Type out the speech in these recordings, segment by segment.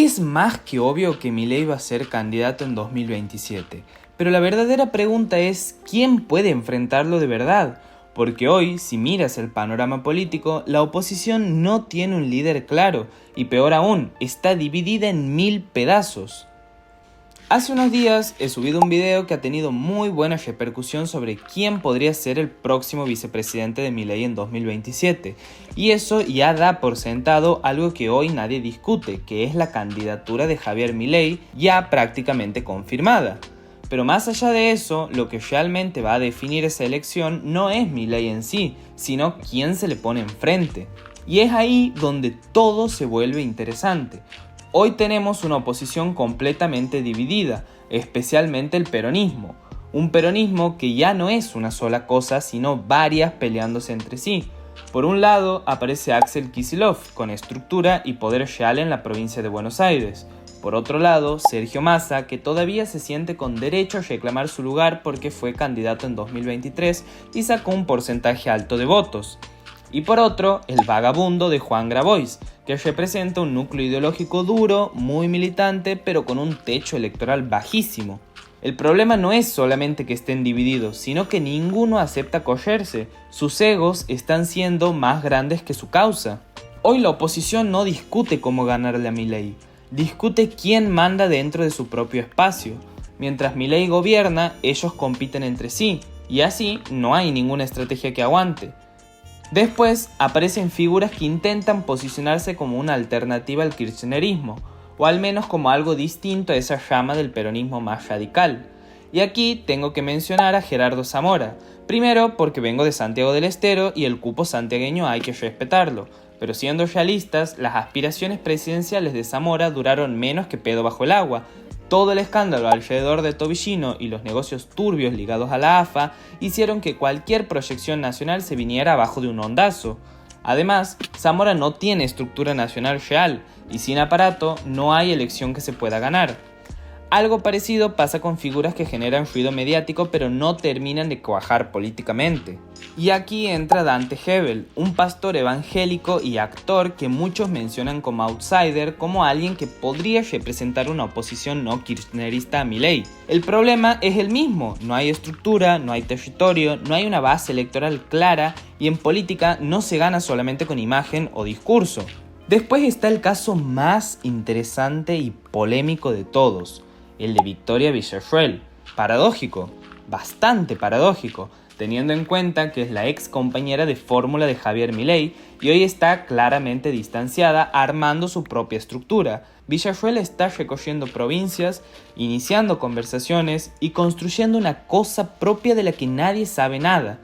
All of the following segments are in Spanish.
Es más que obvio que Milei va a ser candidato en 2027, pero la verdadera pregunta es ¿quién puede enfrentarlo de verdad? Porque hoy, si miras el panorama político, la oposición no tiene un líder claro y peor aún, está dividida en 1000 pedazos. Hace unos días he subido un video que ha tenido muy buena repercusión sobre quién podría ser el próximo vicepresidente de Milei en 2027, y eso ya da por sentado algo que hoy nadie discute, que es la candidatura de Javier Milei ya prácticamente confirmada. Pero más allá de eso, lo que realmente va a definir esa elección no es Milei en sí, sino quién se le pone enfrente. Y es ahí donde todo se vuelve interesante. Hoy tenemos una oposición completamente dividida, especialmente el peronismo. Un peronismo que ya no es una sola cosa, sino varias peleándose entre sí. Por un lado aparece Axel Kicillof, con estructura y poder real en la provincia de Buenos Aires. Por otro lado, Sergio Massa, que todavía se siente con derecho a reclamar su lugar porque fue candidato en 2023 y sacó un porcentaje alto de votos. Y por otro, el vagabundo de Juan Grabois, que representa un núcleo ideológico duro, muy militante, pero con un techo electoral bajísimo. El problema no es solamente que estén divididos, sino que ninguno acepta cogerse. Sus egos están siendo más grandes que su causa. Hoy la oposición no discute cómo ganarle a Milei, discute quién manda dentro de su propio espacio. Mientras Milei gobierna, ellos compiten entre sí, y así no hay ninguna estrategia que aguante. Después aparecen figuras que intentan posicionarse como una alternativa al kirchnerismo, o al menos como algo distinto a esa rama del peronismo más radical. Y aquí tengo que mencionar a Gerardo Zamora, primero porque vengo de Santiago del Estero y el cupo santiagueño hay que respetarlo, pero siendo realistas, las aspiraciones presidenciales de Zamora duraron menos que pedo bajo el agua. Todo el escándalo alrededor de Tobillino y los negocios turbios ligados a la AFA hicieron que cualquier proyección nacional se viniera abajo de un ondazo. Además, Zamora no tiene estructura nacional real y sin aparato no hay elección que se pueda ganar. Algo parecido pasa con figuras que generan ruido mediático pero no terminan de cuajar políticamente. Y aquí entra Dante Hebel, un pastor evangélico y actor que muchos mencionan como outsider, como alguien que podría representar una oposición no kirchnerista a Milei. El problema es el mismo, no hay estructura, no hay territorio, no hay una base electoral clara y en política no se gana solamente con imagen o discurso. Después está el caso más interesante y polémico de todos, el de Victoria Villarruel. Paradójico, bastante paradójico, teniendo en cuenta que es la ex compañera de fórmula de Javier Milei y hoy está claramente distanciada armando su propia estructura. Villarruel está recorriendo provincias, iniciando conversaciones y construyendo una cosa propia de la que nadie sabe nada.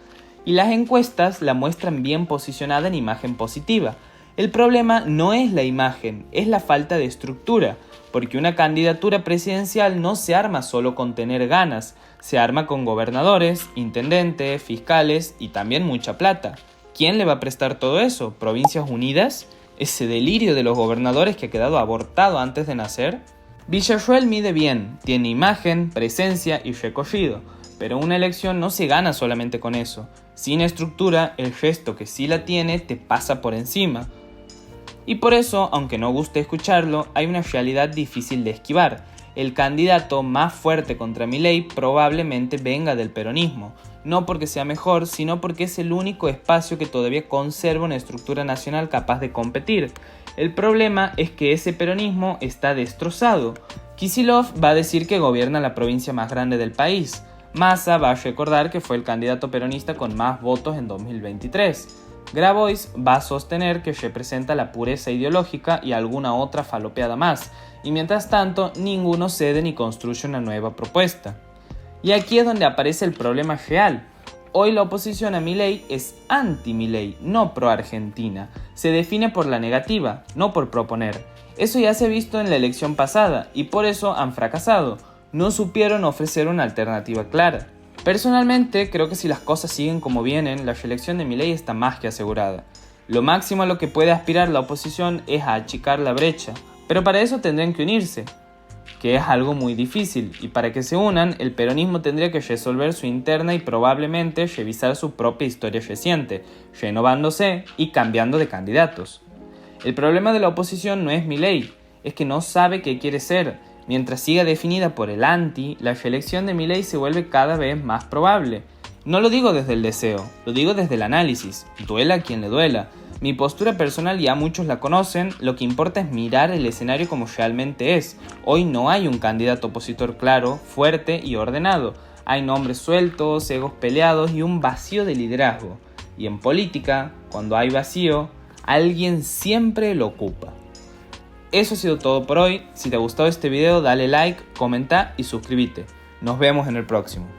Y las encuestas la muestran bien posicionada en imagen positiva. El problema no es la imagen, es la falta de estructura, porque una candidatura presidencial no se arma solo con tener ganas, se arma con gobernadores, intendentes, fiscales y también mucha plata. ¿Quién le va a prestar todo eso? ¿Provincias Unidas? ¿Ese delirio de los gobernadores que ha quedado abortado antes de nacer? Villarruel mide bien, tiene imagen, presencia y recorrido, pero una elección no se gana solamente con eso. Sin estructura, el gesto que sí la tiene te pasa por encima. Y por eso, aunque no guste escucharlo, hay una realidad difícil de esquivar. El candidato más fuerte contra Milei probablemente venga del peronismo, no porque sea mejor, sino porque es el único espacio que todavía conserva una estructura nacional capaz de competir. El problema es que ese peronismo está destrozado. Kicillof va a decir que gobierna la provincia más grande del país. Massa va a recordar que fue el candidato peronista con más votos en 2023. Grabois va a sostener que representa la pureza ideológica y alguna otra falopeada más, y mientras tanto ninguno cede ni construye una nueva propuesta. Y aquí es donde aparece el problema real. Hoy la oposición a Milei es anti-Milei, no pro-Argentina. Se define por la negativa, no por proponer. Eso ya se ha visto en la elección pasada, y por eso han fracasado. No supieron ofrecer una alternativa clara. Personalmente, creo que si las cosas siguen como vienen, la reelección de Milei está más que asegurada. Lo máximo a lo que puede aspirar la oposición es a achicar la brecha, pero para eso tendrían que unirse, que es algo muy difícil, y para que se unan, el peronismo tendría que resolver su interna y probablemente revisar su propia historia reciente, renovándose y cambiando de candidatos. El problema de la oposición no es Milei, es que no sabe qué quiere ser. Mientras siga definida por el anti, la reelección de Milei se vuelve cada vez más probable. No lo digo desde el deseo, lo digo desde el análisis, duela a quien le duela. Mi postura personal ya muchos la conocen, lo que importa es mirar el escenario como realmente es. Hoy no hay un candidato opositor claro, fuerte y ordenado. Hay nombres sueltos, egos peleados y un vacío de liderazgo. Y en política, cuando hay vacío, alguien siempre lo ocupa. Eso ha sido todo por hoy. Si te ha gustado este video, dale like, comenta y suscríbete. Nos vemos en el próximo.